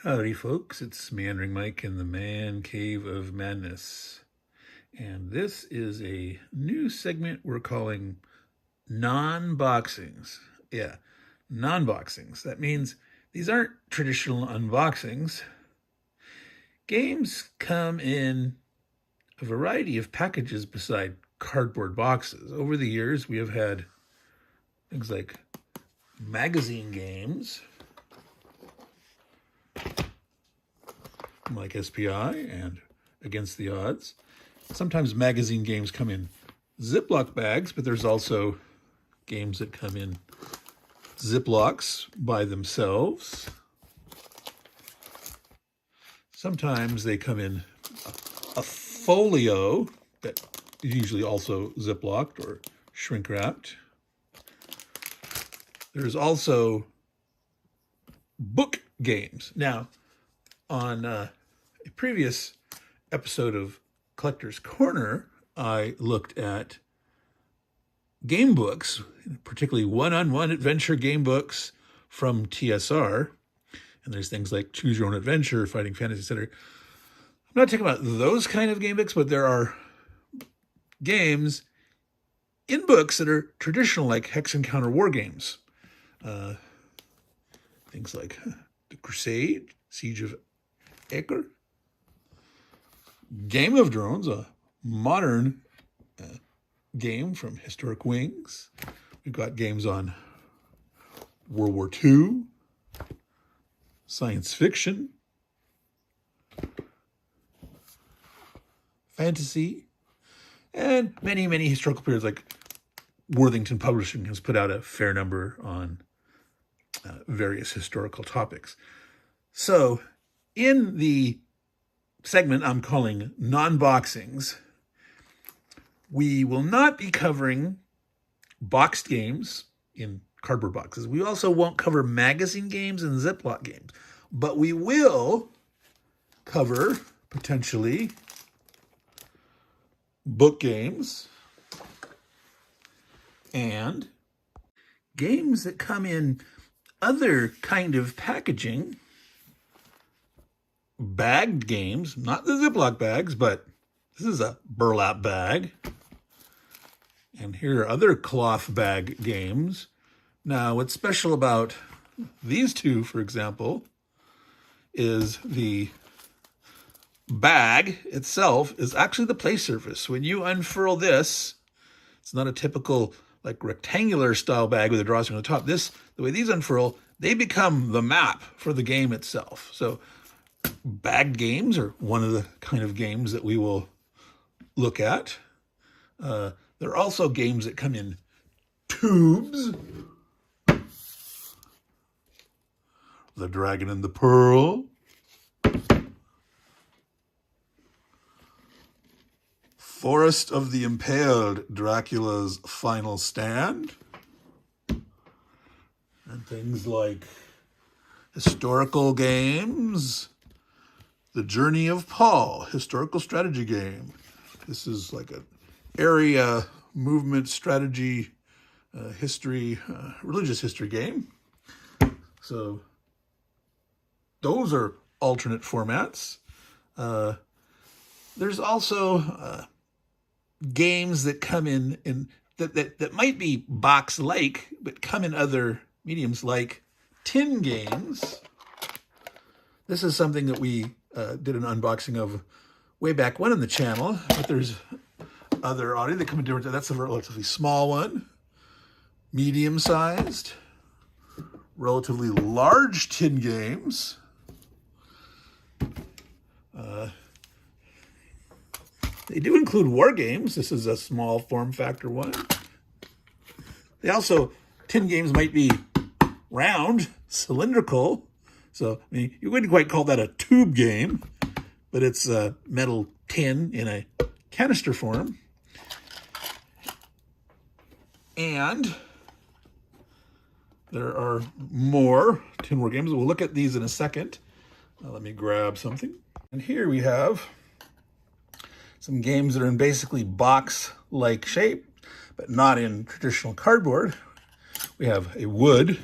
Howdy folks, it's Meandering Mike in the Man Cave of Madness. And this is a new segment we're calling non-boxings. Yeah, non-boxings. That means these aren't traditional unboxings. Games come in a variety of packages beside cardboard boxes. Over the years, we have had things like magazine games, like SPI and Against the Odds. Sometimes magazine games come in Ziploc bags, but there's also games that come in Ziplocs by themselves. Sometimes they come in a folio that is usually also Ziplocked or shrink wrapped. There's also book games. Now, on a previous episode of Collector's Corner, I looked at game books, particularly one-on-one adventure game books from TSR. And there's things like Choose Your Own Adventure, Fighting Fantasy Center. I'm not talking about those kind of game books, but there are games in books that are traditional, like Hex Encounter war games. Things like The Crusade, Siege of Acre, Game of Drones, a modern game from Historic Wings. We've got games on World War II, science fiction, fantasy, and many, many historical periods. Like Worthington Publishing has put out a fair number on various historical topics. So in the segment I'm calling non-boxings, we will not be covering boxed games in cardboard boxes. We also won't cover magazine games and Ziploc games, but we will cover potentially book games and games that come in other kind of packaging, bagged games, not the Ziploc bags, but this is a burlap bag. And here are other cloth bag games. Now, what's special about these two, for example, is the bag itself is actually the play surface. When you unfurl this, it's not a typical like rectangular style bag with a drawstring on the top. The way these unfurl, they become the map for the game itself. So bagged games are one of the kind of games that we will look at. There are also games that come in tubes. The Dragon and the Pearl. Forest of the Impaled, Dracula's Final Stand. And things like historical games. The Journey of Paul, historical strategy game. This is like an area movement strategy, history, religious history game. So those are alternate formats. There's also games that come in that might be box-like, but come in other mediums like tin games. This is something that we did an unboxing of way back when on the channel, but there's other audio that come in different. That's a relatively small one, medium-sized, relatively large tin games. They do include war games. This is a small form factor one. They also, tin games might be round, cylindrical. So, I mean, you wouldn't quite call that a tube game, but it's a metal tin in a canister form. And there are more tinware games. We'll look at these in a second. Let me grab something. And here we have some games that are in basically box-like shape, but not in traditional cardboard. We have a wood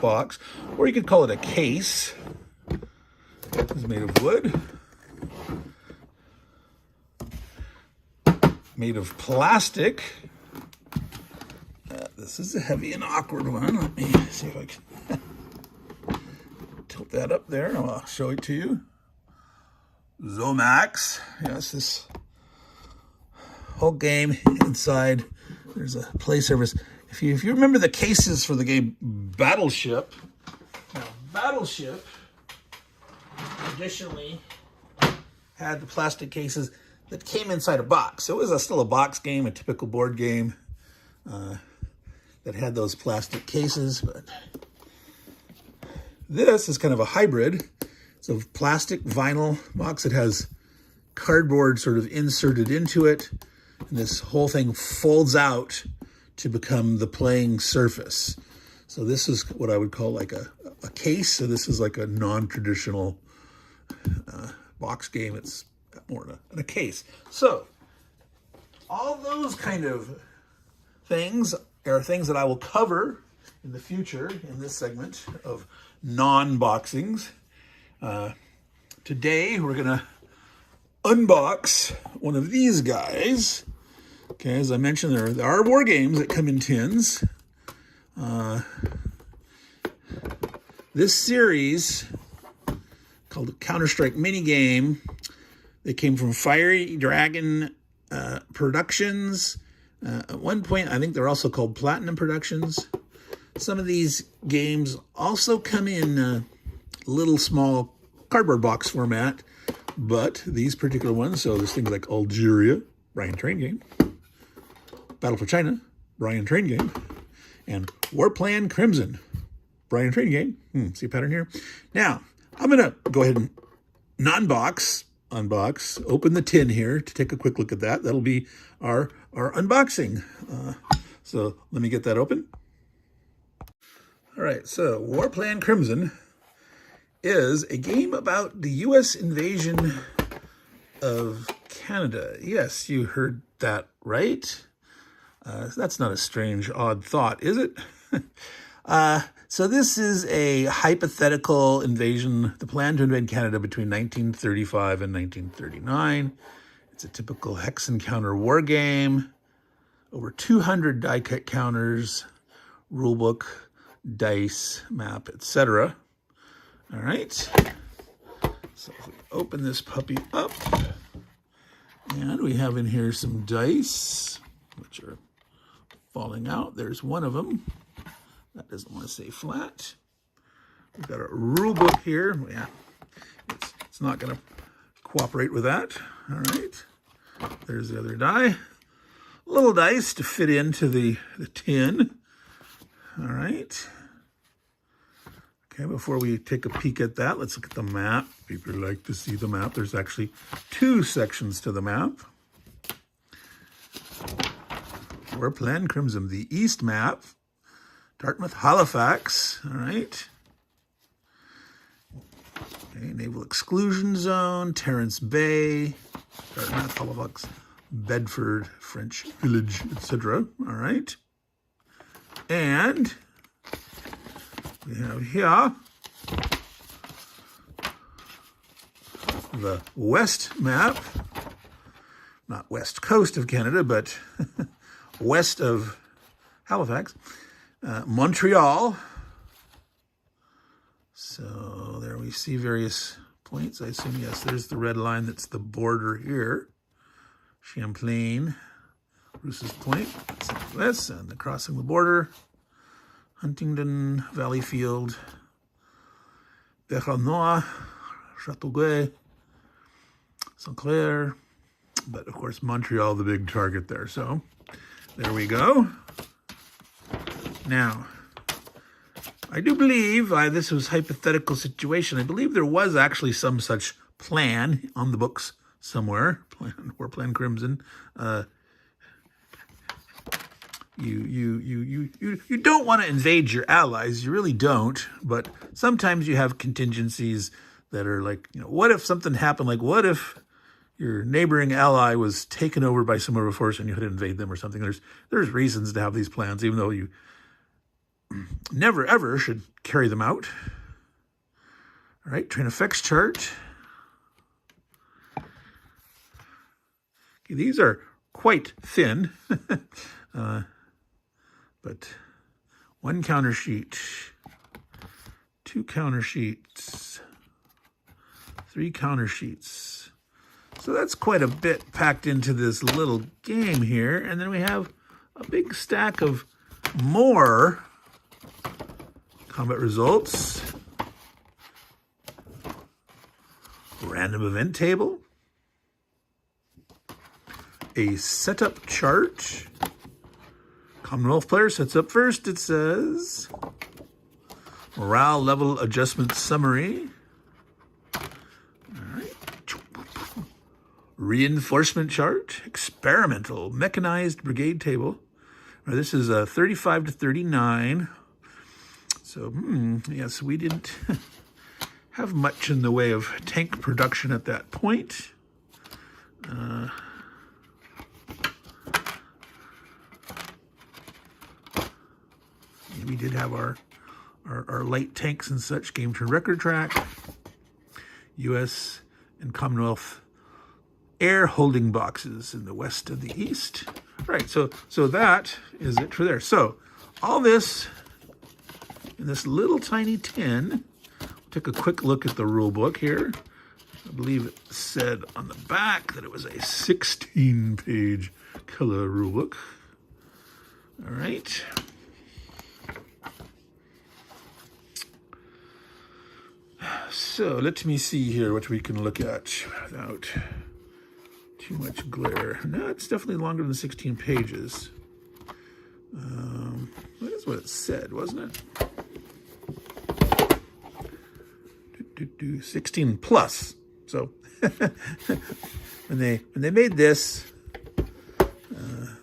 box, or you could call it a case. This is made of wood. Made of plastic. This is a heavy and awkward one. Let me see if I can tilt that up there and I'll show it to you. Zomax. Yes, this whole game inside, there's a play surface. If you remember the cases for the game Battleship, now Battleship traditionally had the plastic cases that came inside a box. So it was still a box game, a typical board game that had those plastic cases. But this is kind of a hybrid. It's a plastic vinyl box. It has cardboard sort of inserted into it. And this whole thing folds out to become the playing surface. So this is what I would call like a case. So this is like a non-traditional box game. It's more in a case. So all those kind of things are things that I will cover in the future in this segment of non-boxings. Today we're going to unbox one of these guys. Okay, as I mentioned, there are war games that come in tins. This series, called Counter-Strike Minigame, they came from Fiery Dragon Productions. At one point, I think they're also called Platinum Productions. Some of these games also come in little small cardboard box format, but these particular ones, so there's things like Algeria, Brian Train Game, Battle for China, Brian Train Game, and War Plan Crimson, Brian Train Game. See a pattern here? Now, I'm going to go ahead and unbox, open the tin here to take a quick look at that. That'll be our unboxing. So let me get that open. All right, so War Plan Crimson is a game about the U.S. invasion of Canada. Yes, you heard that right. That's not a strange, odd thought, is it? So this is a hypothetical invasion, the plan to invade Canada between 1935 and 1939. It's a typical hex and counter war game. Over 200 die cut counters, rulebook, dice, map, etc. All right. So if we open this puppy up, and we have in here some dice, which are falling out. There's one of them. That doesn't want to stay flat. We've got a rule book here. Yeah, it's not going to cooperate with that. All right. There's the other die. Little dice to fit into the tin. All right. Okay, before we take a peek at that, let's look at the map. People like to see the map. There's actually two sections to the map. War Plan Crimson, the east map. Dartmouth, Halifax, all right. Okay, Naval Exclusion Zone, Terrence Bay, Dartmouth, Halifax, Bedford, French Village, etc. All right. And we have here the west map, not west coast of Canada, but west of Halifax. Montreal. So there we see various points. I assume, yes, there's the red line. That's the border here. Champlain, Rouse's Point, Southwest, and crossing the border. Huntingdon, Valleyfield, Beranois, Chateauguay, St. Clair. But of course, Montreal, the big target there. So there we go. Now, I do believe, this was a hypothetical situation. I believe there was actually some such plan on the books somewhere. War Plan Crimson. You don't want to invade your allies. You really don't. But sometimes you have contingencies that are like, what if something happened? Like, what if your neighboring ally was taken over by some other force and you had to invade them or something? There's reasons to have these plans, even though you never, ever should carry them out. All right, train effects chart. Okay, these are quite thin, but one counter sheet, two counter sheets, three counter sheets. So that's quite a bit packed into this little game here. And then we have a big stack of more combat results. Random event table. A setup chart. Commonwealth player sets up first, it says. Morale level adjustment summary. All right. Reinforcement chart. Experimental mechanized brigade table. Now, this is 35 to 39. So, yes, we didn't have much in the way of tank production at that point. We did have our light tanks and such. Game turn record track. U.S. and Commonwealth air holding boxes in the west and the east. Right, so that is it for there. So all this in this little tiny tin. Take a quick look at the rule book here. I believe it said on the back that it was a 16-page color rule book. All right. So let me see here what we can look at without too much glare. No, it's definitely longer than 16 pages. That's what it said, wasn't it? 16 plus. So when they made this,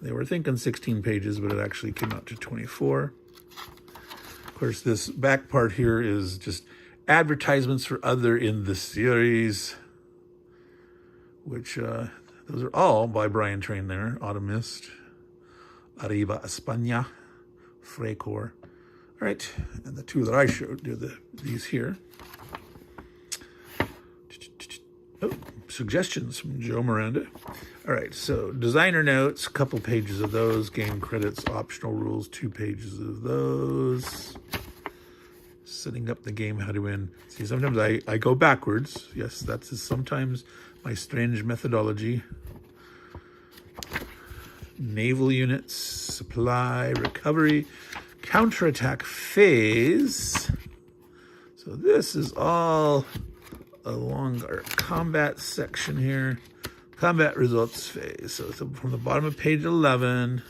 they were thinking 16 pages, but it actually came out to 24. Of course, this back part here is just advertisements for other in the series, which those are all by Brian Train there. Autumn Mist, Arriba España, Frecor. All right, and the two that I showed are these here. Oh, suggestions from Joe Miranda. All right, so designer notes, a couple pages of those. Game credits, optional rules, 2 pages of those. Setting up the game, how to win. See, sometimes I go backwards. Yes, that's sometimes my strange methodology. Naval units, supply, recovery, counterattack phase. So this is all along our combat section here. Combat results phase. So from the bottom of page 11,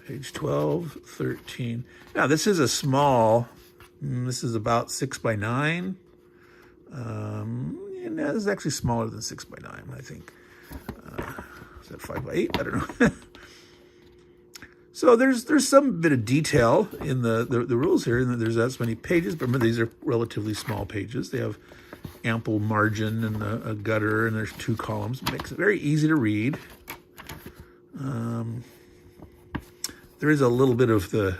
page 12, 13. Now this is a small, this is about 6 by 9. And this is actually smaller than 6 by 9, I think. Is that 5 by 8? I don't know. So there's some bit of detail in the rules here, and there's as many pages, but remember these are relatively small pages. They have ample margin and a gutter, and there's 2 columns. It makes it very easy to read. There is a little bit of the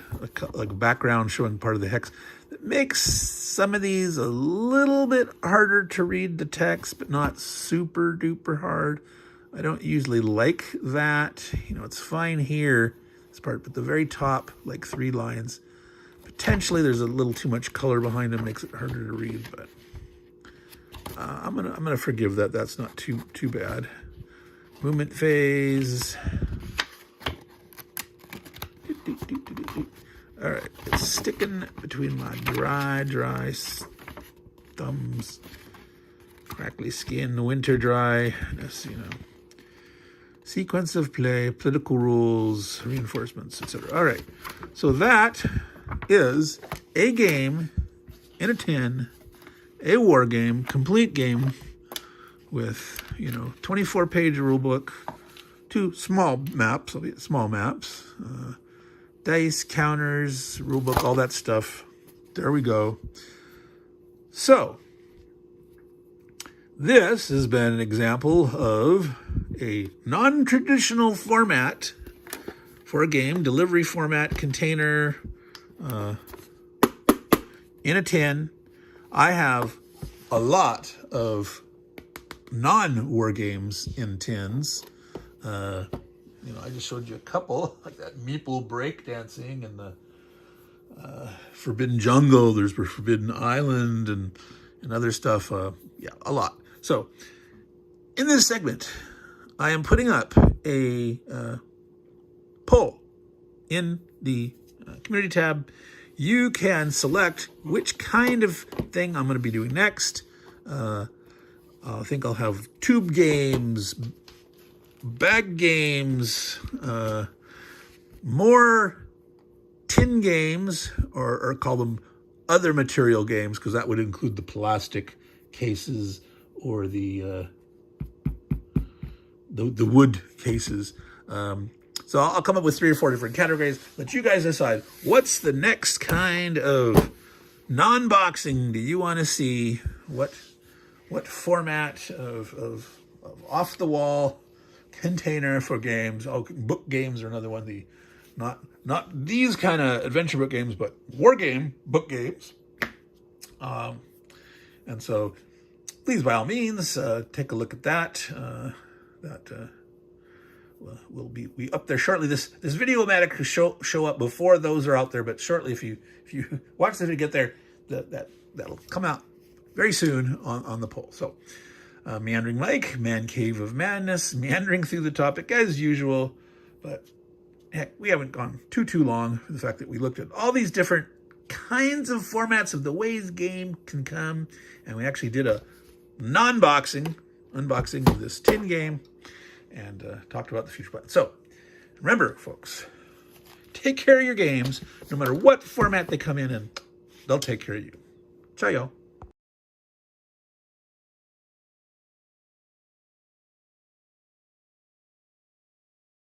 like background showing part of the hex that makes some of these a little bit harder to read the text, but not super duper hard. I don't usually like that. You know, it's fine here, this part, but the very top, like 3 lines, potentially there's a little too much color behind them, makes it harder to read, but I'm gonna forgive that. That's not too bad. Movement phase. All right, it's sticking between my dry thumbs, crackly skin, winter dry. Just, you know, sequence of play, political rules, reinforcements, etc. All right, so that is a game in a tin, a war game, complete game with, 24-page rule book, 2 small maps, dice, counters, rule book, all that stuff. There we go. So this has been an example of a non-traditional format for a game, delivery format, container, in a tin. I have a lot of non-war games in tins. I just showed you a couple, like that Meeple breakdancing and the Forbidden Jungle. There's Forbidden Island and other stuff. Yeah, a lot. So in this segment, I am putting up a poll in the community tab. You can select which kind of thing I'm going to be doing next. I think I'll have tube games, bag games, more tin games, or call them other material games, because that would include the plastic cases or the wood cases. So I'll come up with 3 or 4 different categories. Let you guys decide, what's the next kind of non-boxing do you want to see? What format of off the wall container for games? Oh, book games are another one. The not these kind of adventure book games, but war game book games. And so please, by all means, take a look at that. Will be up there shortly. This video-matic will show up before those are out there, but shortly, if you watch the video, get there, that'll come out very soon on the poll. So, Meandering Mike, Man Cave of Madness, meandering through the topic as usual, but heck, we haven't gone too long for the fact that we looked at all these different kinds of formats of the ways game can come, and we actually did a unboxing of this tin game, and talked about the future plans. So remember, folks, take care of your games, no matter what format they come in, and they'll take care of you. Ciao, y'all.